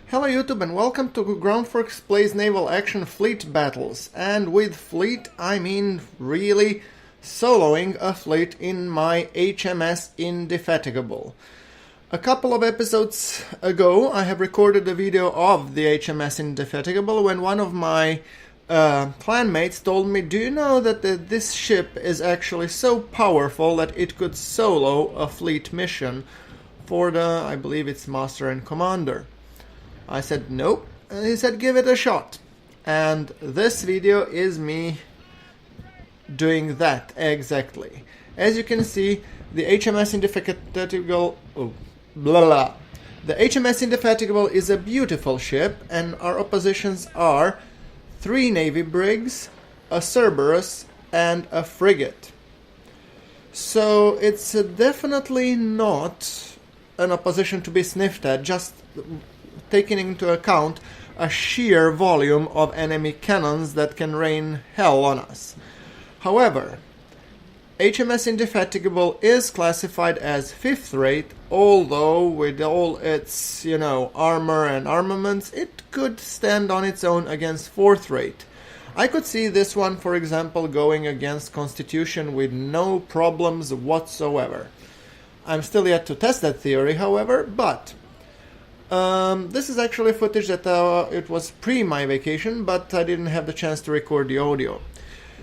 Hello YouTube and welcome to GrunfWorks Plays Naval Action Fleet Battles. And with fleet I mean really soloing a fleet in my HMS Indefatigable. A couple of episodes ago I have recorded a video of the HMS Indefatigable when one of my clanmates told me, do you know that this ship is actually so powerful that it could solo a fleet mission for the, I believe it's Master and Commander. I said nope, and he said give it a shot. And this video is me doing that exactly. As you can see, the HMS Indefatigable, the HMS Indefatigable is a beautiful ship, and our oppositions are 3 Navy brigs, a Cerberus, and a frigate. So it's definitely not an opposition to be sniffed at, just taking into account a sheer volume of enemy cannons that can rain hell on us. However, HMS Indefatigable is classified as 5th rate, although with all its, armor and armaments, it could stand on its own against 4th rate. I could see this one, for example, going against Constitution with no problems whatsoever. I'm still yet to test that theory, however, but this is actually footage that it was pre my vacation, but I didn't have the chance to record the audio.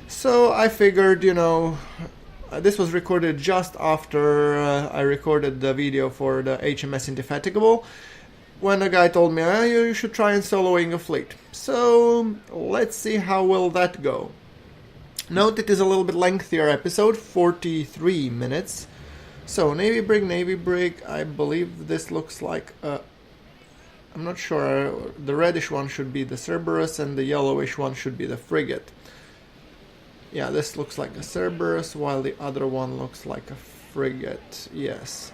So I figured, this was recorded just after I recorded the video for the HMS Indefatigable, when a guy told me, you should try and soloing a fleet. So let's see how will that go. Note it is a little bit lengthier episode, 43 minutes. So Navy brig, I believe this looks like a, I'm not sure, the reddish one should be the Cerberus and the yellowish one should be the frigate. Yeah, this looks like a Cerberus while the other one looks like a frigate, yes.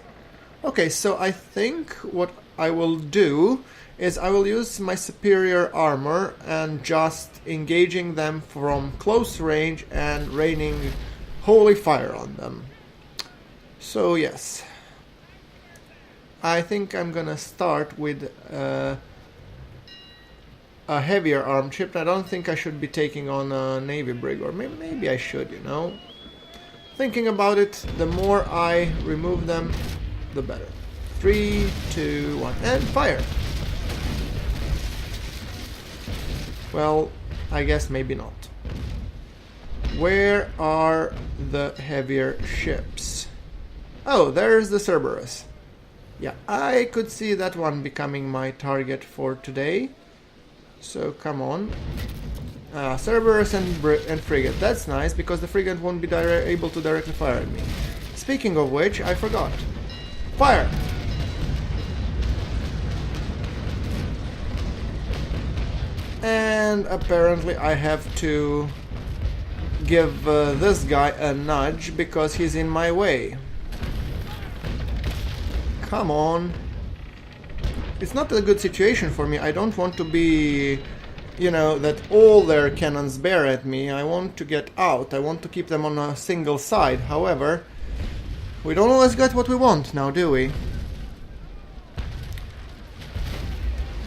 Okay, so I think what I will do is I will use my superior armor and just engaging them from close range and raining holy fire on them. So yes, I think I'm gonna start with a heavier armed ship. I don't think I should be taking on a Navy brig, or maybe I should, Thinking about it, the more I remove them, the better. 3, 2, 1, and fire! Well, I guess maybe not. Where are the heavier ships? Oh, there's the Cerberus. Yeah, I could see that one becoming my target for today. So come on. Cerberus and frigate. That's nice, because the frigate won't be able to directly fire at me. Speaking of which, I forgot. Fire! And apparently I have to give this guy a nudge because he's in my way. Come on. It's not a good situation for me. I don't want to be, that all their cannons bear at me. I want to get out. I want to keep them on a single side. However, we don't always get what we want now, do we?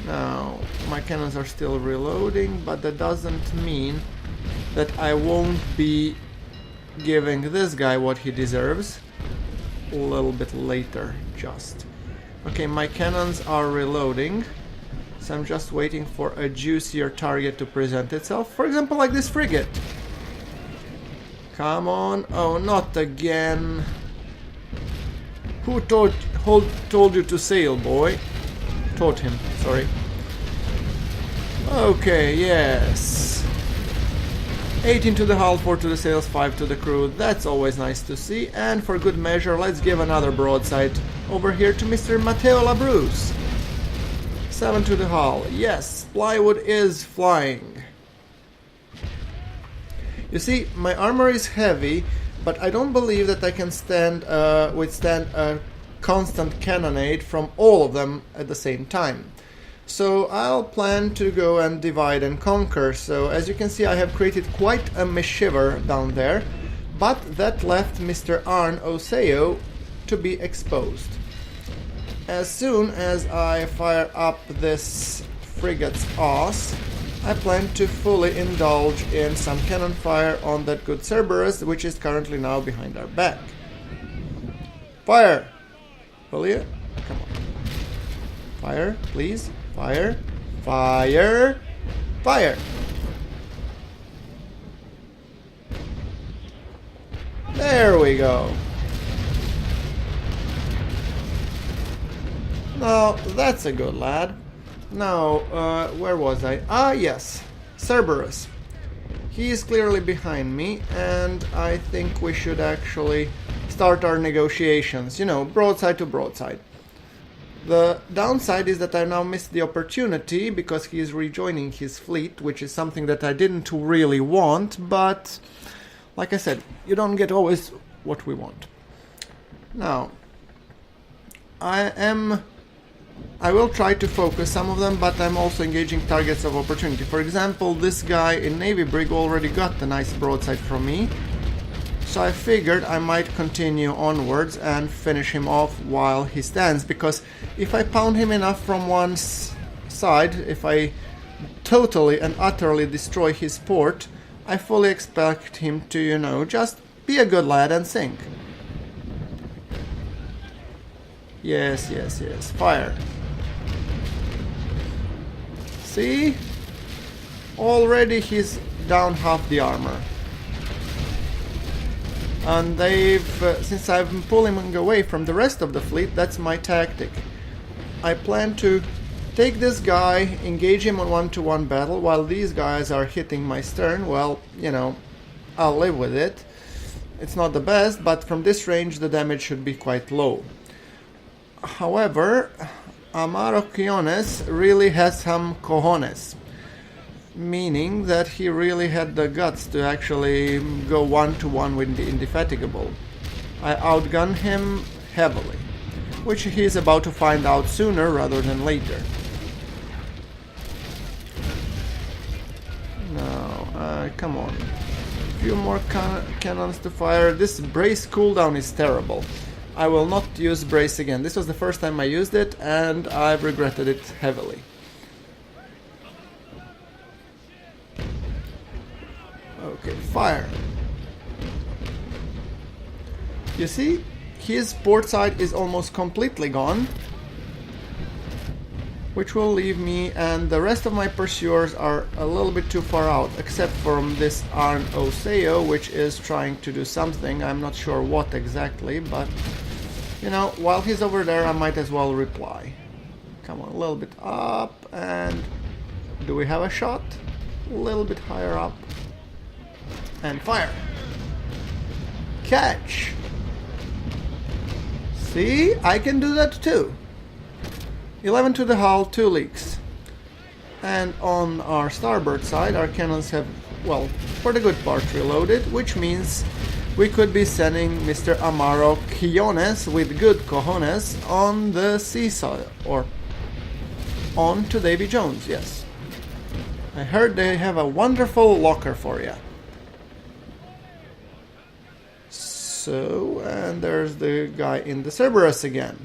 Now, my cannons are still reloading, but that doesn't mean that I won't be giving this guy what he deserves. A little bit later, just. Okay, my cannons are reloading, so I'm just waiting for a juicier target to present itself. For example, like this frigate. Come on. Oh, not again. Who told you to sail, boy? Taught him, sorry. Okay, yes. 18 to the hull, 4 to the sails, 5 to the crew. That's always nice to see. And for good measure, let's give another broadside over here to Mr. Matteo Labruce. 7 to the hull. Yes, plywood is flying. You see, my armor is heavy, but I don't believe that I can withstand a constant cannonade from all of them at the same time. So I'll plan to go and divide and conquer. So as you can see, I have created quite a mischief down there, but that left Mr. Arn Oseo to be exposed. as soon as I fire up this frigate's ass, I plan to fully indulge in some cannon fire on that good Cerberus, which is currently now behind our back. Fire! Will you? Come on. Fire, please. Fire. Fire. Fire! There we go. Now, that's a good lad. Now, where was I? Ah, yes. Cerberus. He is clearly behind me, and I think we should actually start our negotiations. You know, broadside to broadside. The downside is that I now missed the opportunity because he is rejoining his fleet, which is something that I didn't really want, but like I said, you don't get always what we want. Now, I will try to focus some of them, but I'm also engaging targets of opportunity. For example, this guy in Navy Brig already got a nice broadside from me, so I figured I might continue onwards and finish him off while he stands, because if I pound him enough from one side, if I totally and utterly destroy his port, I fully expect him to, you know, just be a good lad and sink. Yes, yes, yes. Fire. See? Already he's down half the armor. And since I've been pulling away from the rest of the fleet, that's my tactic. I plan to take this guy, engage him on one-to-one battle, while these guys are hitting my stern. Well, you know, I'll live with it. It's not the best, but from this range the damage should be quite low. However, Amaro Quiones really has some cojones, meaning that he really had the guts to actually go one-to-one with the Indefatigable. I outgun him heavily, which he's about to find out sooner rather than later. Now, come on. A few more cannons to fire. This brace cooldown is terrible. I will not use brace again. This was the first time I used it, and I've regretted it heavily. Okay, fire. You see, his port side is almost completely gone, which will leave me, and the rest of my pursuers are a little bit too far out, except from this Oseo, which is trying to do something. I'm not sure what exactly, but you know, while he's over there, I might as well reply. Come on, a little bit up, and do we have a shot? A little bit higher up. And fire. Catch. See, I can do that too. 11 to the hull, 2 leaks. And on our starboard side, our cannons have, well, for the good part reloaded, which means we could be sending Mr. Amaro Quiones with good cojones on the seaside, or on to Davy Jones, yes. I heard they have a wonderful locker for you. So, and there's the guy in the Cerberus again.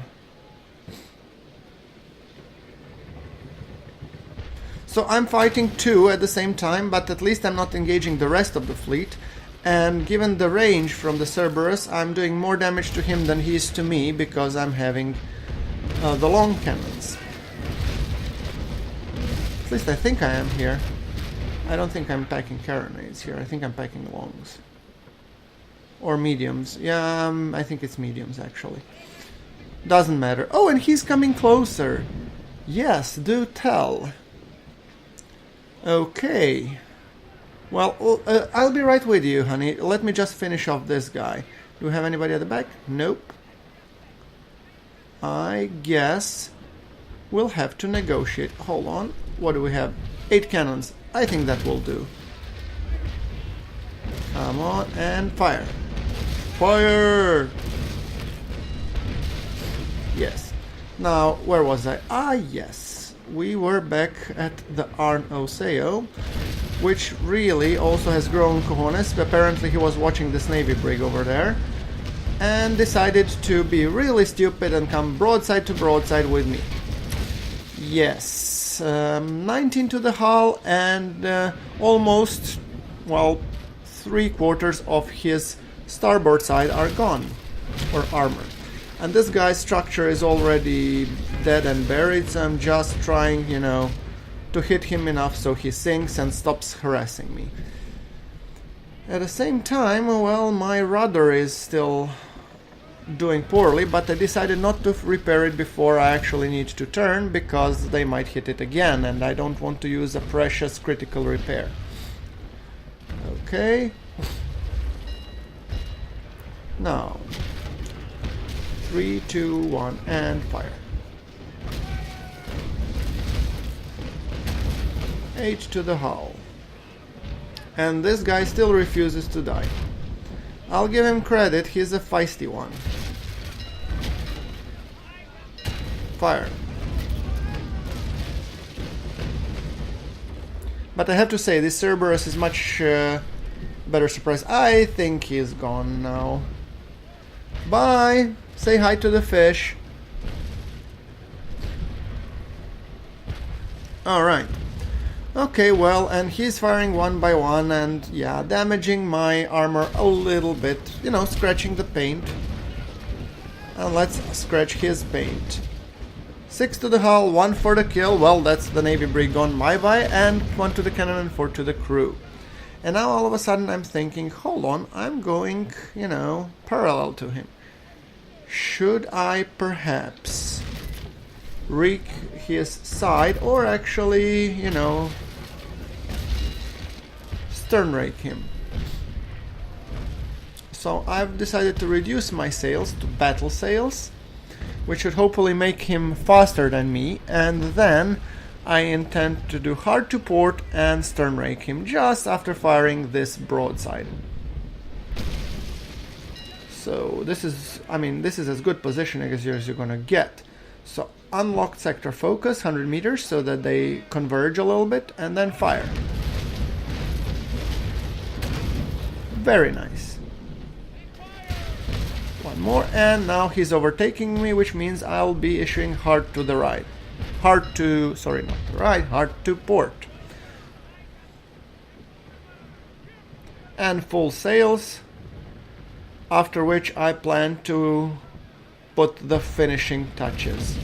So I'm fighting two at the same time, but at least I'm not engaging the rest of the fleet. And given the range from the Cerberus, I'm doing more damage to him than he is to me, because I'm having the long cannons. At least I think I am here. I don't think I'm packing carronades here. I think I'm packing longs. Or mediums. Yeah, I think it's mediums actually. Doesn't matter. Oh, and he's coming closer. Yes, do tell. Okay. Well, I'll be right with you, honey. Let me just finish off this guy. Do we have anybody at the back? Nope. I guess we'll have to negotiate. Hold on. What do we have? 8 cannons. I think that will do. Come on, and fire. Fire! Yes. Now, where was I? Ah, yes. We were back at the Oseo, which really also has grown cojones. Apparently he was watching this Navy brig over there. and decided to be really stupid and come broadside to broadside with me. Yes, 19 to the hull, and almost, well, 3/4 of his starboard side are gone, or armor. And this guy's structure is already dead and buried, so I'm just trying, you know, to hit him enough so he sinks and stops harassing me. At the same time, well, my rudder is still doing poorly, but I decided not to repair it before I actually need to turn, because they might hit it again, and I don't want to use a precious critical repair. Okay. Now, 3, 2, 1, and fire. 8 to the hull. And this guy still refuses to die. I'll give him credit, he's a feisty one. Fire. But I have to say, this Cerberus is much better surprise. I think he's gone now. Bye! Say hi to the fish. Alright. Okay, well, and he's firing one by one, and yeah, damaging my armor a little bit, you know, scratching the paint. And let's scratch his paint. 6 to the hull, 1 for the kill. Well, that's the Navy brig gone bye-bye, and 1 to the cannon and 4 to the crew. And now all of a sudden I'm thinking, hold on, I'm going, you know, parallel to him. Should I perhaps reek his side, or actually, you know, stern rake him? So I've decided to reduce my sails to battle sails, which should hopefully make him faster than me, and then I intend to do hard to port and stern rake him just after firing this broadside. So this is, I mean, this is as good positioning as you're gonna get. So unlocked sector focus, 100 meters, so that they converge a little bit, and then fire. Very nice. One more, and now he's overtaking me, which means I'll be issuing hard to the right. Hard to, sorry, not the right, hard to port. And full sails, after which I plan to put the finishing touches.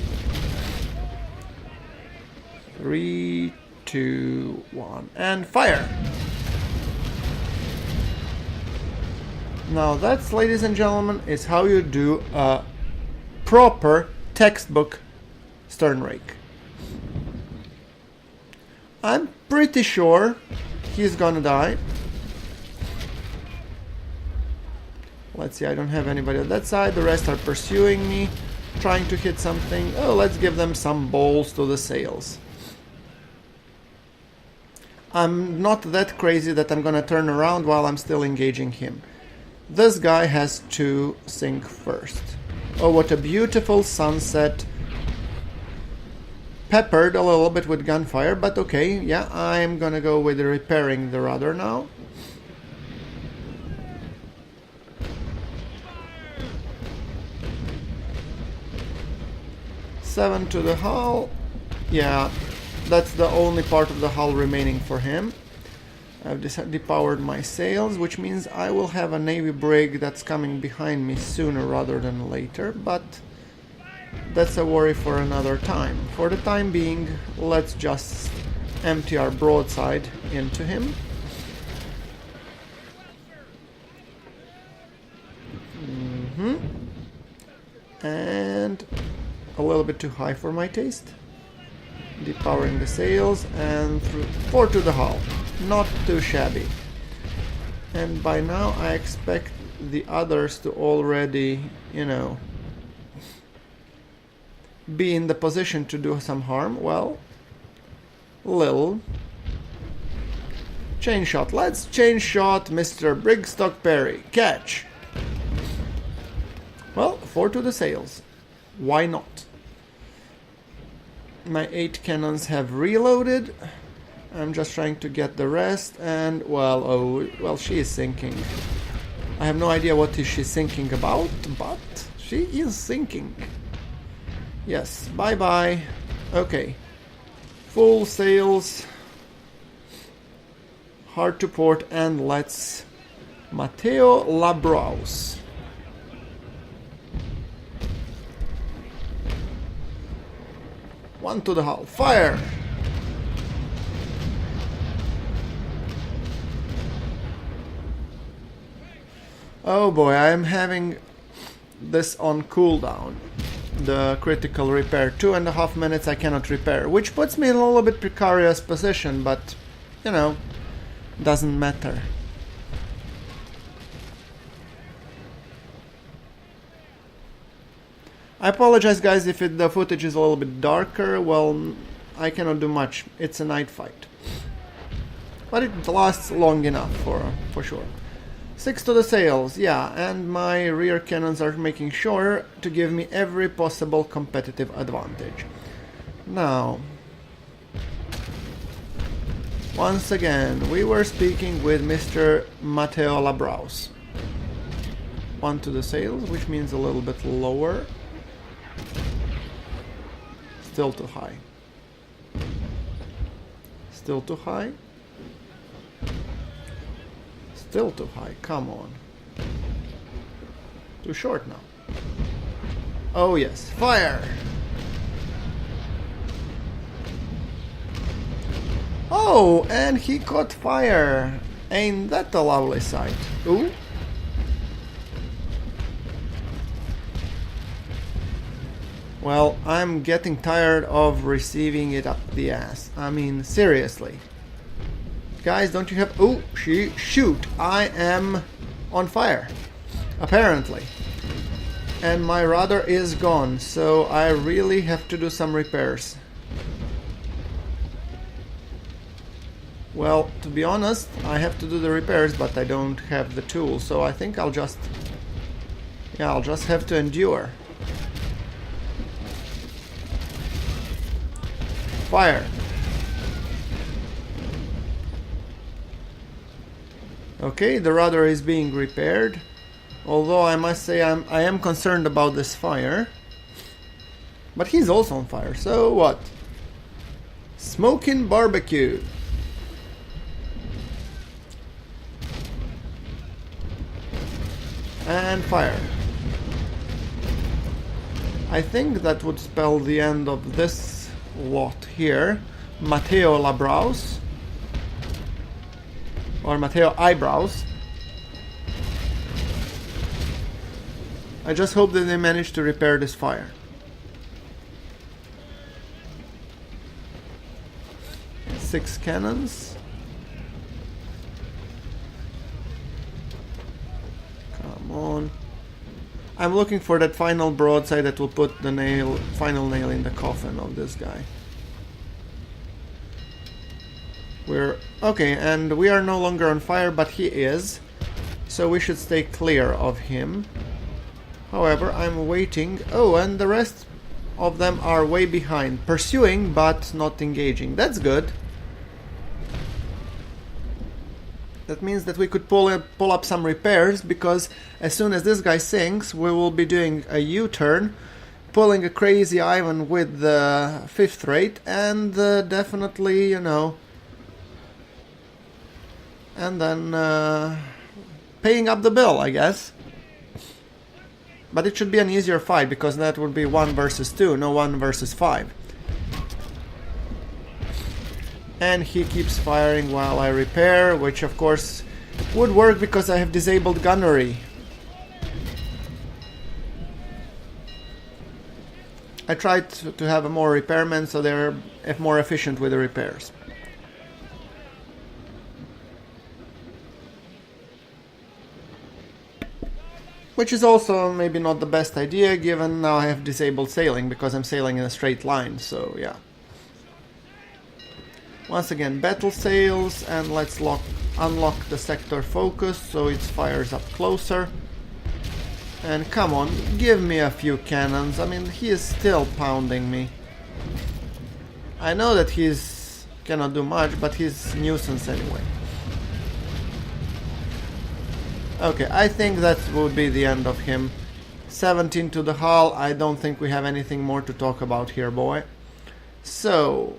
3, 2, 1, and fire! Now that's, ladies and gentlemen, is how you do a proper textbook stern rake. I'm pretty sure he's gonna die. Let's see, I don't have anybody on that side. The rest are pursuing me, trying to hit something. Oh, let's give them some balls to the sails. I'm not that crazy that I'm gonna turn around while I'm still engaging him. This guy has to sink first. Oh, what a beautiful sunset. Peppered a little bit with gunfire, but okay, yeah, I'm gonna go with repairing the rudder now. Seven to the hull. Yeah, that's the only part of the hull remaining for him. I've depowered my sails, which means I will have a Navy brig that's coming behind me sooner rather than later, but that's a worry for another time. For the time being, let's just empty our broadside into him. And a little bit too high for my taste. Depowering the sails, and 4 to the hull. Not too shabby. And by now I expect the others to already, you know, be in the position to do some harm. Well, little. Chain shot. Let's chain shot Mr. Brigstock Perry. Catch. Well, 4 to the sails. Why not? My 8 cannons have reloaded. I'm just trying to get the rest, and well, oh, well, she is sinking. I have no idea what is she thinking about, but she is thinking. Yes, bye-bye. Okay. Full sails. Hard to port, and let's... Matteo Labraus. One to the hull. Fire! Oh boy, I am having this on cooldown. The critical repair. 2.5 minutes I cannot repair, which puts me in a little bit precarious position, but, you know, doesn't matter. I apologize guys if the footage is a little bit darker. Well, I cannot do much. It's a night fight. But it lasts long enough for sure. 6 to the sails, yeah, and my rear cannons are making sure to give me every possible competitive advantage. Now, once again, we were speaking with Mr. Matteo Labraus. 1 to the sails, which means a little bit lower. Still too high. Still too high. Still too high, come on. Too short now. Oh yes, fire! Oh, and he caught fire! Ain't that a lovely sight? Ooh. Well, I'm getting tired of receiving it up the ass. I mean, seriously. Guys, don't you have... Oh, shoot! I am on fire. Apparently. And my rudder is gone, so I really have to do some repairs. Well, to be honest, I have to do the repairs, but I don't have the tools, so I think I'll just... Yeah, I'll just have to endure. Fire! Okay, the rudder is being repaired. Although I must say I am concerned about this fire. But he's also on fire, so what? Smoking barbecue. And fire. I think that would spell the end of this lot here. Matteo Labraus. Or Matteo Eyebrows. I just hope that they manage to repair this fire. Six cannons. Come on. I'm looking for that final broadside that will put the final nail in the coffin of this guy. We're okay, and we are no longer on fire, but he is, so we should stay clear of him. However, I'm waiting. Oh, and the rest of them are way behind, pursuing but not engaging. That's good. That means that we could pull up some repairs, because as soon as this guy sinks, we will be doing a U-turn, pulling a crazy Ivan with the 5th rate, and definitely, you know, and then paying up the bill, I guess. But it should be an easier fight, because that would be 1 versus 2, no 1 versus 5. And he keeps firing while I repair, which of course would work because I have disabled gunnery. I tried to have more repairmen so they're more efficient with the repairs. Which is also maybe not the best idea, given now I have disabled sailing, because I'm sailing in a straight line, so yeah. Once again, battle sails, and let's unlock the sector focus so it fires up closer. And come on, give me a few cannons. I mean, he is still pounding me. I know that he's cannot do much, but he's nuisance anyway. Okay, I think that would be the end of him. 17 to the hull. I don't think we have anything more to talk about here, boy. So,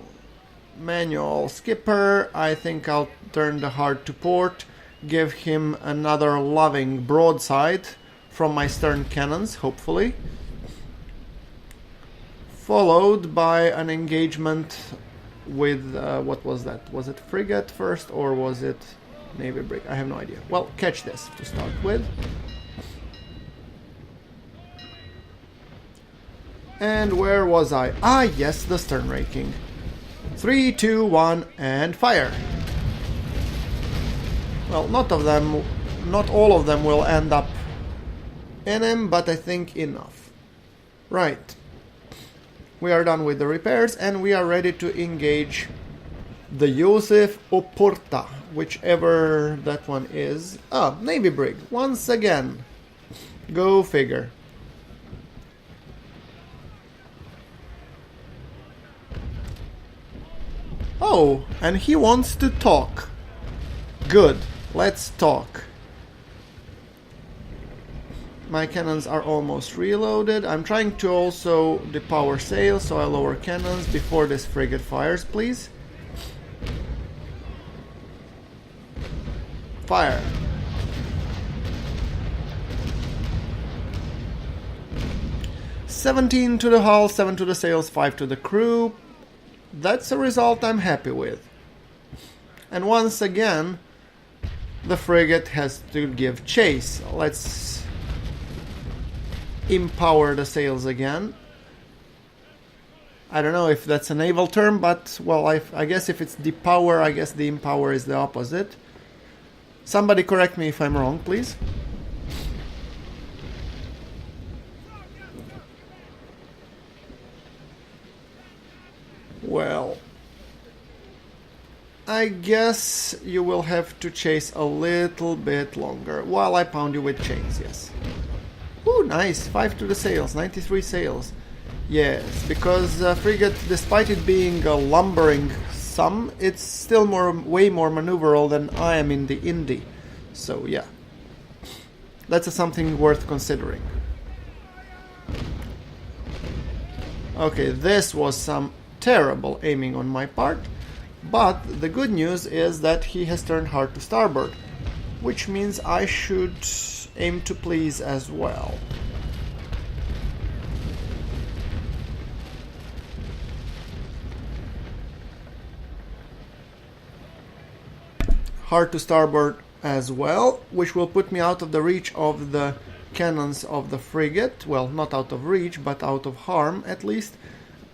manual skipper. I think I'll turn the hard to port. Give him another loving broadside from my stern cannons, hopefully. Followed by an engagement with, what was that? Was it frigate first or was it Navy brig? I have no idea. Well, catch this to start with. And where was I? Ah, yes, the stern raking. 3, 2, 1, and fire. Well, not all of them will end up in him, but I think enough. Right. We are done with the repairs and we are ready to engage the Joseph Oporta, whichever that one is. Ah, Navy brig, once again. Go figure. Oh, and he wants to talk. Good, let's talk. My cannons are almost reloaded. I'm trying to also depower sails, so I lower cannons before this frigate fires, please. Fire. $17 to the hull, 7 to the sails, 5 to the crew. That's a result I'm happy with. And once again, the frigate has to give chase. Let's empower the sails again. I don't know if that's a naval term, but, well, I guess if it's depower, I guess the empower is the opposite. Somebody correct me if I'm wrong, please. Well, I guess you will have to chase a little bit longer while I pound you with chains, yes. Ooh, nice, 5 to the sails, 93 sails. Yes, because frigate, despite it being a lumbering sum, it's still way more maneuverable than I am in the Indy. So yeah, that's something worth considering. Okay, this was some terrible aiming on my part, but the good news is that he has turned hard to starboard, which means I should aim to please as well. Hard to starboard as well, which will put me out of the reach of the cannons of the frigate. Well, not out of reach, but out of harm at least,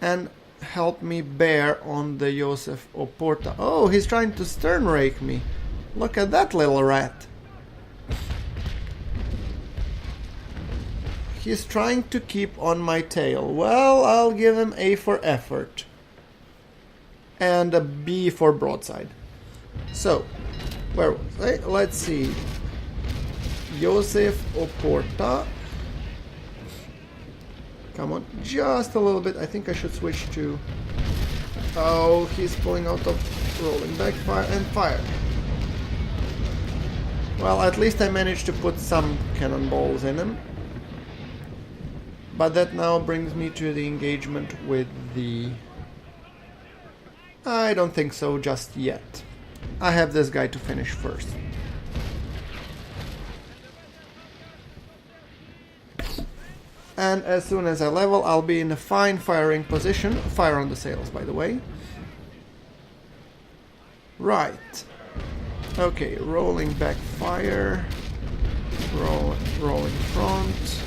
and help me bear on the Joseph Oporta. Oh, he's trying to stern rake me. Look at that little rat. He's trying to keep on my tail. Well, I'll give him A for effort. And a B for broadside. So, where was I? Let's see. Joseph Oporta. Come on, just a little bit. I think I should switch to... Oh, he's pulling out of rolling back fire and fire. Well, at least I managed to put some cannonballs in him. But that now brings me to the engagement with the... I don't think so just yet. I have this guy to finish first. And as soon as I level, I'll be in a fine firing position. Fire on the sails, by the way. Right. Okay, rolling back fire. Rolling front.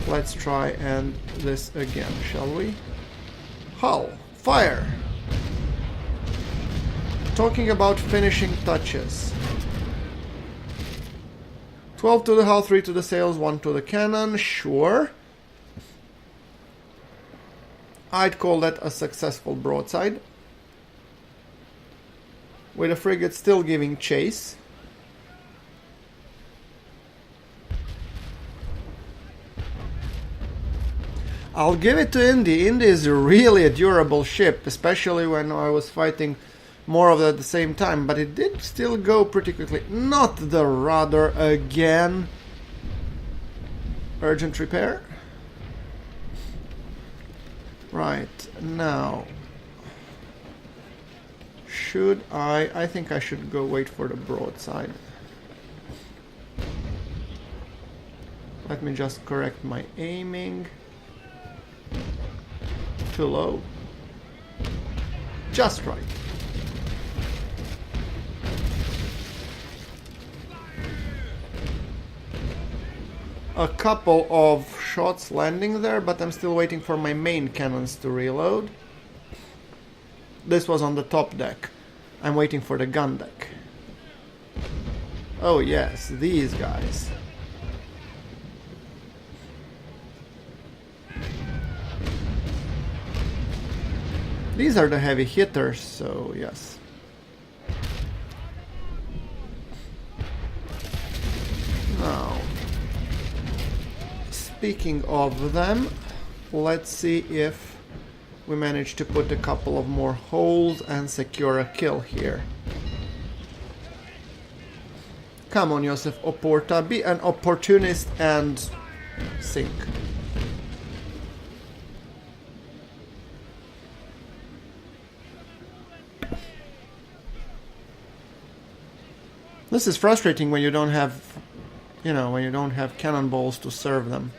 Let's try and this again, shall we? Hull, fire! Talking about finishing touches. 12 to the hull, 3 to the sails, 1 to the cannon, sure. I'd call that a successful broadside. With the frigate still giving chase. I'll give it to Indy. Indy is really a durable ship, especially when I was fighting more of it at the same time, but it did still go pretty quickly. Not the rudder again. Urgent repair. Right, now should I think I should go wait for the broadside. Let me just correct my aiming. Too low. Just right. A couple of shots landing there, but I'm still waiting for my main cannons to reload. This was on the top deck. I'm waiting for the gun deck. Oh yes, these guys. These are the heavy hitters, so yes. Now, speaking of them, let's see if we manage to put a couple of more holes and secure a kill here. Come on, Josef Oporta, be an opportunist and sink. This is frustrating when you don't have, when you don't have cannonballs to serve them.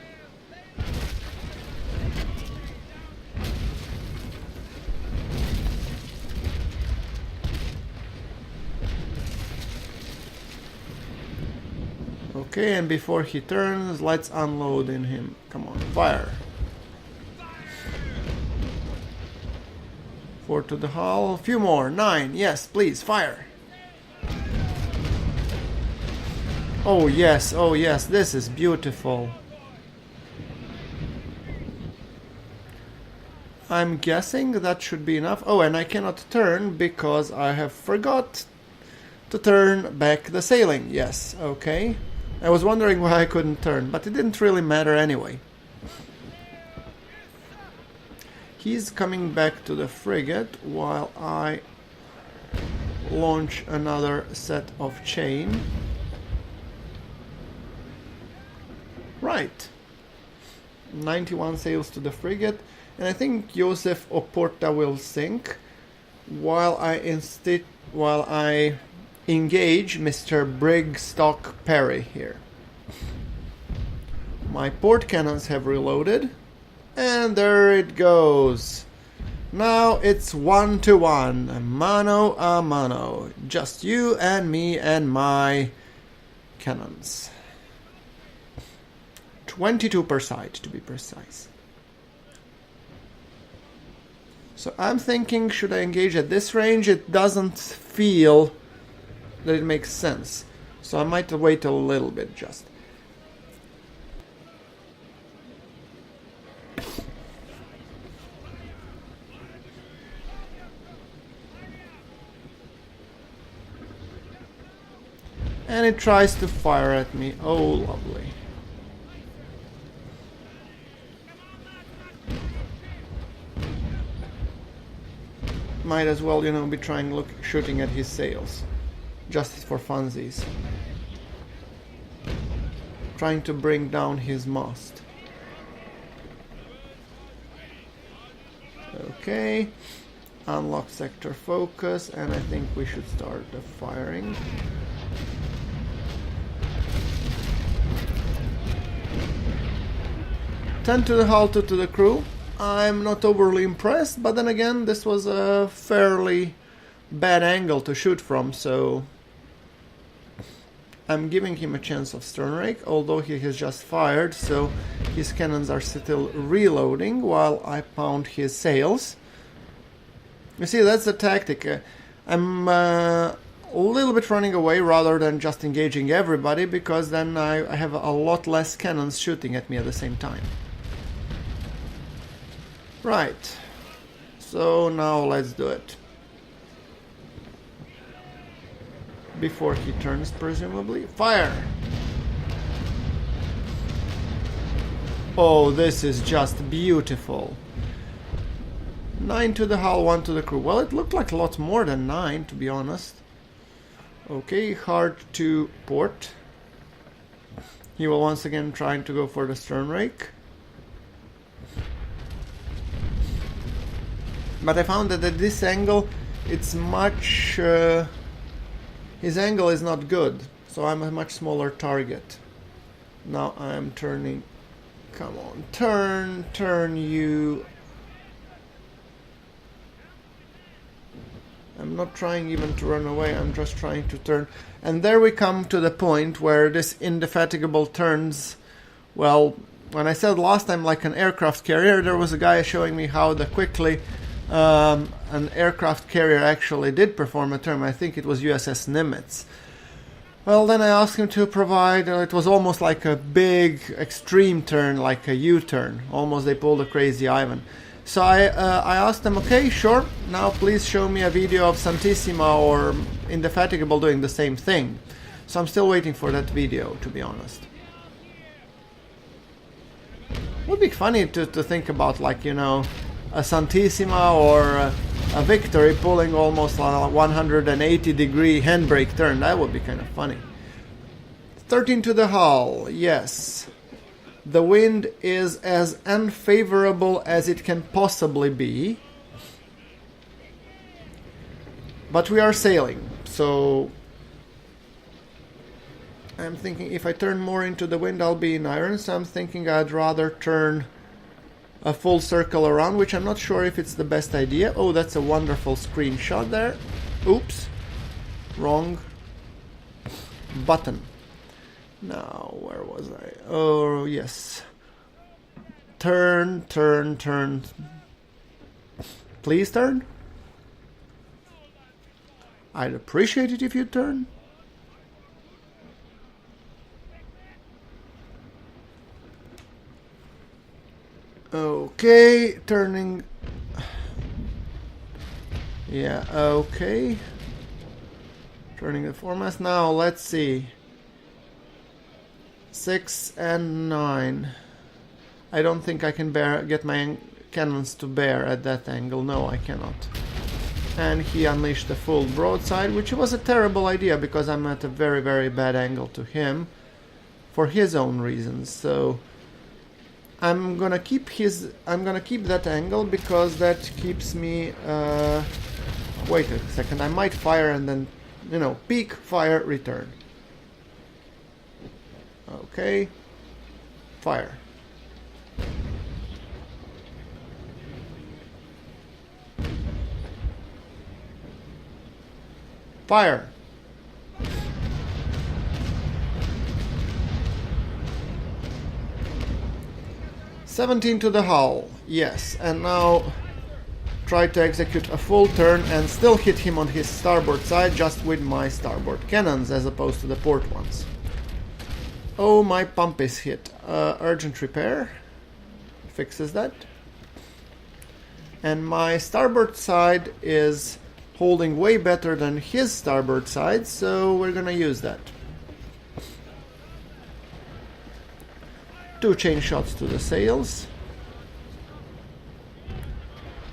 Okay, and before he turns, let's unload in him. Come on, fire. 4 to the hull, few more, 9, yes, please, fire. Oh yes, this is beautiful. I'm guessing that should be enough. Oh, and I cannot turn because I have forgot to turn back the sailing. Yes, okay. I was wondering why I couldn't turn, but it didn't really matter anyway. He's coming back to the frigate while I launch another set of chain. Right. 91 sails to the frigate, and I think Josef Oporta will sink while I engage Mr. Brigstock Perry here. My port cannons have reloaded, and there it goes. Now it's 1-to-1, mano a mano, just you and me and my cannons. 22 per side, to be precise. So I'm thinking, should I engage at this range? It doesn't feel that it makes sense. So I might wait a little bit just. And it tries to fire at me. Oh, lovely. Might as well, be shooting at his sails. Just for funsies. Trying to bring down his mast. Okay. Unlock sector focus, and I think we should start the firing. Ten to the hull, 2 to the crew. I'm not overly impressed, but then again, this was a fairly bad angle to shoot from, so I'm giving him a chance of stern rake, although he has just fired, so his cannons are still reloading while I pound his sails. You see, that's the tactic. I'm a little bit running away rather than just engaging everybody, because then I have a lot less cannons shooting at me at the same time. Right, so now let's do it. Before he turns, presumably. Fire! Oh, this is just beautiful. 9 to the hull, 1 to the crew. Well, it looked like a lot more than 9, to be honest. Okay, hard to port. He will once again trying to go for the stern rake. But I found that at this angle, it's much... his angle is not good, so I'm a much smaller target. Now I'm turning... Come on, turn you... I'm not trying even to run away, I'm just trying to turn. And there we come to the point where this Indefatigable turns, well, when I said last time like an aircraft carrier, there was a guy showing me how quickly an aircraft carrier actually did perform a turn. I think it was USS Nimitz. Well, then I asked him to provide, it was almost like a big extreme turn, like a U-turn. Almost they pulled a crazy Ivan. So I asked them, okay, sure, now please show me a video of Santissima or Indefatigable doing the same thing. So I'm still waiting for that video, to be honest. It would be funny to think about, like, you know, a Santissima or a Victory pulling almost a 180-degree handbrake turn. That would be kind of funny. 13 to the hull, yes. The wind is as unfavorable as it can possibly be. But we are sailing, so I'm thinking if I turn more into the wind I'll be in iron, so I'm thinking I'd rather turn a full circle around, which I'm not sure if it's the best idea. Oh, that's a wonderful screenshot there. Oops. Wrong button. Now, where was I? Oh, yes. Turn. Please turn. I'd appreciate it if you turn. Okay, turning. Yeah, okay. Turning the foremast. Now, let's see. 6 and 9. I don't think I can get my cannons to bear at that angle. No, I cannot. And he unleashed a full broadside, which was a terrible idea because I'm at a very, very bad angle to him for his own reasons. So I'm gonna keep that angle because that keeps me. Wait a second. I might fire and then, you know, peak, fire, return. Okay. Fire. Fire. "17 to the hull." Yes, and now try to execute a full turn and still hit him on his starboard side, just with my starboard cannons as opposed to the port ones. Oh, my pump is hit. Urgent repair. Fixes that. And my starboard side is holding way better than his starboard side, so we're gonna use that. 2 chain shots to the sails.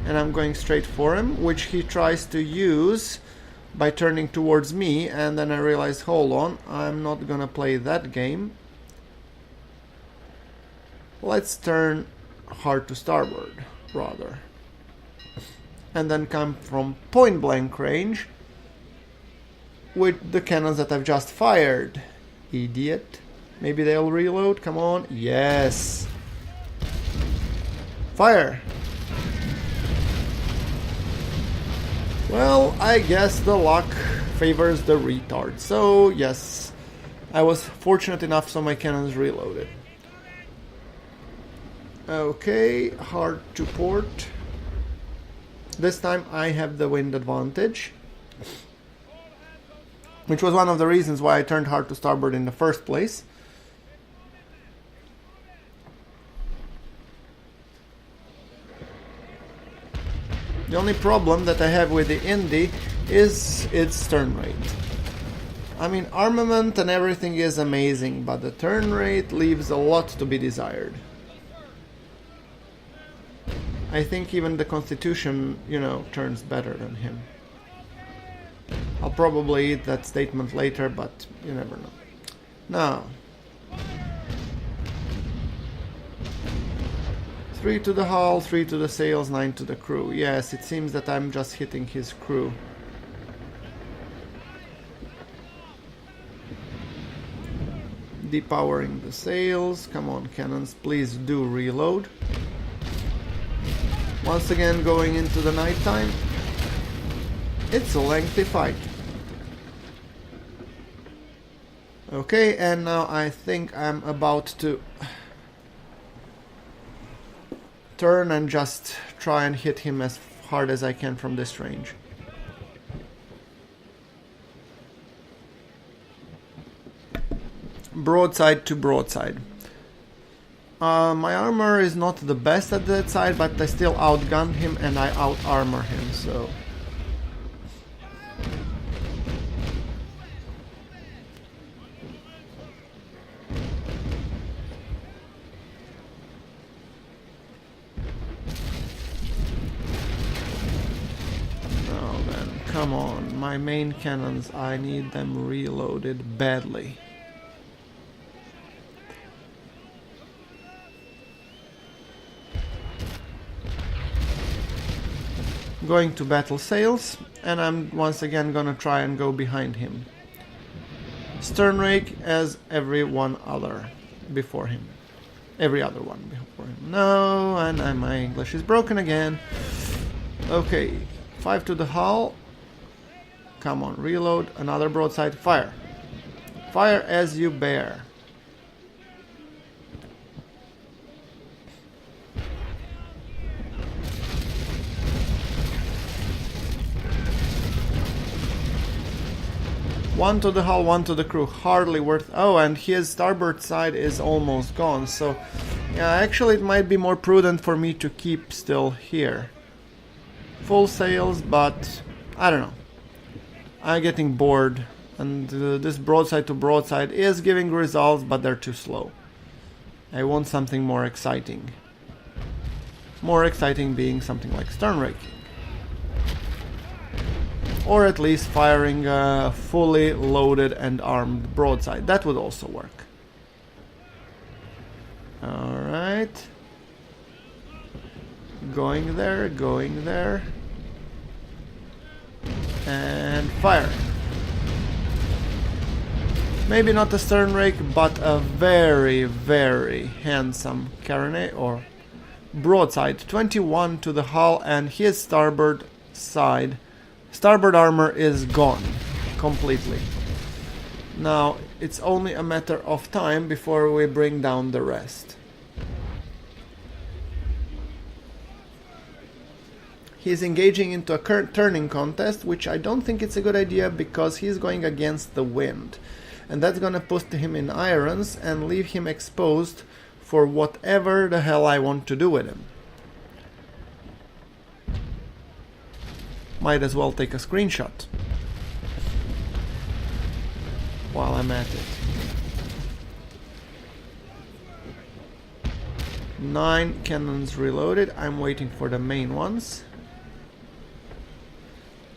And I'm going straight for him, which he tries to use by turning towards me, and then I realized, hold on, I'm not gonna play that game. Let's turn hard to starboard, rather. And then come from point blank range with the cannons that I've just fired. Idiot. Maybe they'll reload, come on. Yes. Fire. Well, I guess the luck favors the retard. So, yes, I was fortunate enough so my cannons reloaded. Okay, hard to port. This time I have the wind advantage, which was one of the reasons why I turned hard to starboard in the first place. The only problem that I have with the Indy is its turn rate. I mean, armament and everything is amazing, but the turn rate leaves a lot to be desired. I think even the Constitution, you know, turns better than him. I'll probably eat that statement later, but you never know. Now, 3 to the hull, 3 to the sails, 9 to the crew. Yes, it seems that I'm just hitting his crew. Depowering the sails. Come on, cannons, please do reload. Once again, going into the nighttime. It's a lengthy fight. Okay, and now I think I'm about to turn and just try and hit him as hard as I can from this range. Broadside to broadside. My armor is not the best at that side, but I still outgun him and I out-armor him, so... Oh man, come on, my main cannons, I need them reloaded badly. Going to battle sails, and I'm once again gonna try and go behind him. Stern rake as every one other before him. Every other one before him. No, and my English is broken again. Okay, 5 to the hull. Come on, reload. Another broadside. Fire. Fire as you bear. One to the hull, 1 to the crew. Hardly worth... Oh, and his starboard side is almost gone. So, yeah, actually it might be more prudent for me to keep still here. Full sails, but I don't know. I'm getting bored. And this broadside to broadside is giving results, but they're too slow. I want something more exciting. More exciting being something like stern raking. Or at least firing a fully loaded and armed broadside. That would also work. Alright. Going there, going there. And fire. Maybe not a stern rake, but a very, very handsome carronade or broadside. 21 to the hull, and his starboard side. Starboard armor is gone completely. Now it's only a matter of time before we bring down the rest. He's engaging into a current turning contest, which I don't think it's a good idea because he's going against the wind. And that's gonna put him in irons and leave him exposed for whatever the hell I want to do with him. Might as well take a screenshot while I'm at it. 9 cannons reloaded. I'm waiting for the main ones.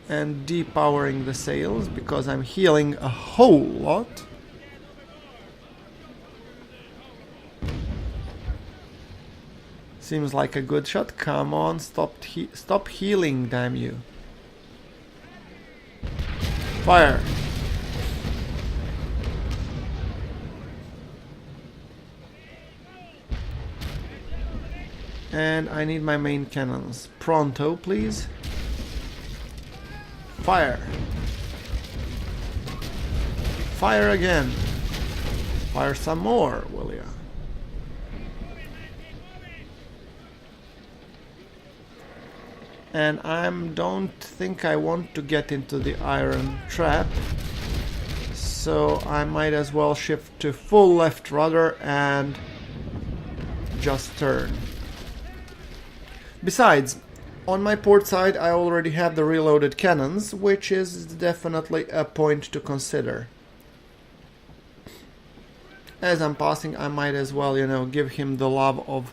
And depowering the sails because I'm healing a whole lot. Seems like a good shot. Come on, stop healing, damn you. Fire. And I need my main cannons. Pronto, please. Fire. Fire again. Fire some more, will ya? And I don't think I want to get into the iron trap, so I might as well shift to full left rudder and just turn. Besides, on my port side I already have the reloaded cannons, which is definitely a point to consider. As I'm passing, I might as well, you know, give him the love of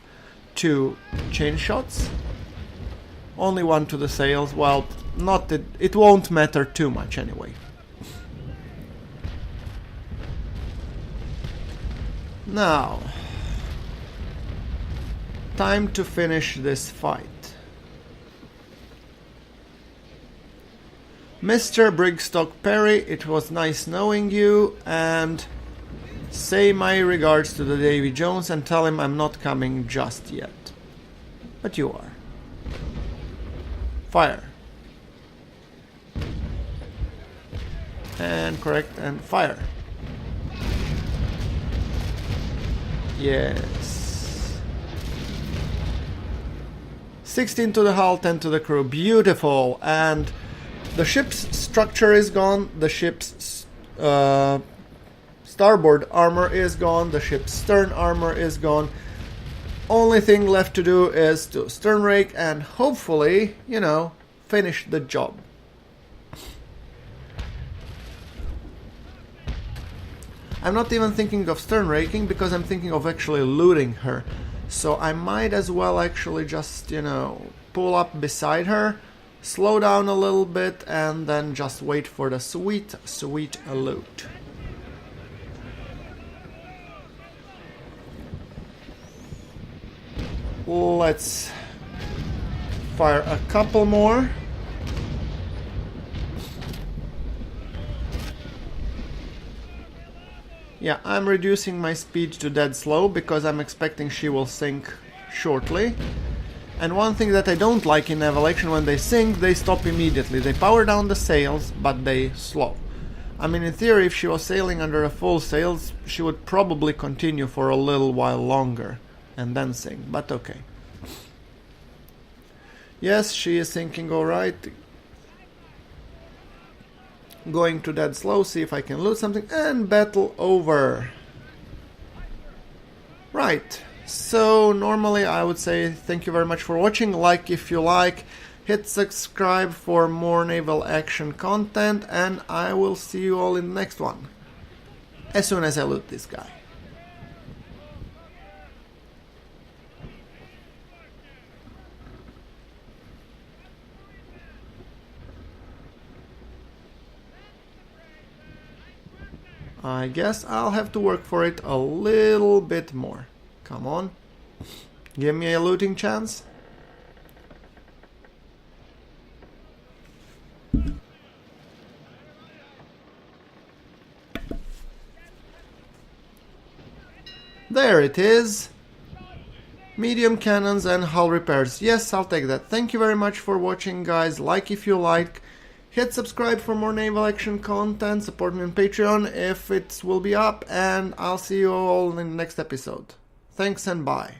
2 chain shots. Only one to the sails. Well, not that it won't matter too much anyway. Now, time to finish this fight. Mr. Brigstock Perry, it was nice knowing you, and say my regards to the Davy Jones and tell him I'm not coming just yet. But you are. Fire. And correct, and fire. Yes. 16 to the hull, 10 to the crew. Beautiful. And the ship's structure is gone. The ship's starboard armor is gone. The ship's stern armor is gone. Only thing left to do is to stern rake and hopefully, you know, finish the job. I'm not even thinking of stern raking because I'm thinking of actually looting her. So I might as well actually just, you know, pull up beside her, slow down a little bit, and then just wait for the sweet, sweet loot. Let's fire a couple more. Yeah, I'm reducing my speed to dead slow because I'm expecting she will sink shortly. And one thing that I don't like in Naval Action, when they sink, they stop immediately. They power down the sails, but they slow. I mean, in theory, if she was sailing under a full sails, she would probably continue for a little while longer and then sink, but okay. Yes, she is sinking alright. Going to dead slow, see if I can loot something, and battle over. Right, so normally I would say thank you very much for watching, like if you like, hit subscribe for more Naval Action content, and I will see you all in the next one, as soon as I loot this guy. I guess I'll have to work for it a little bit more. Come on. Give me a looting chance. There it is. Medium cannons and hull repairs. Yes, I'll take that. Thank you very much for watching, guys. Like if you like. Hit subscribe for more Naval Action content, support me on Patreon if it will be up, and I'll see you all in the next episode. Thanks and bye.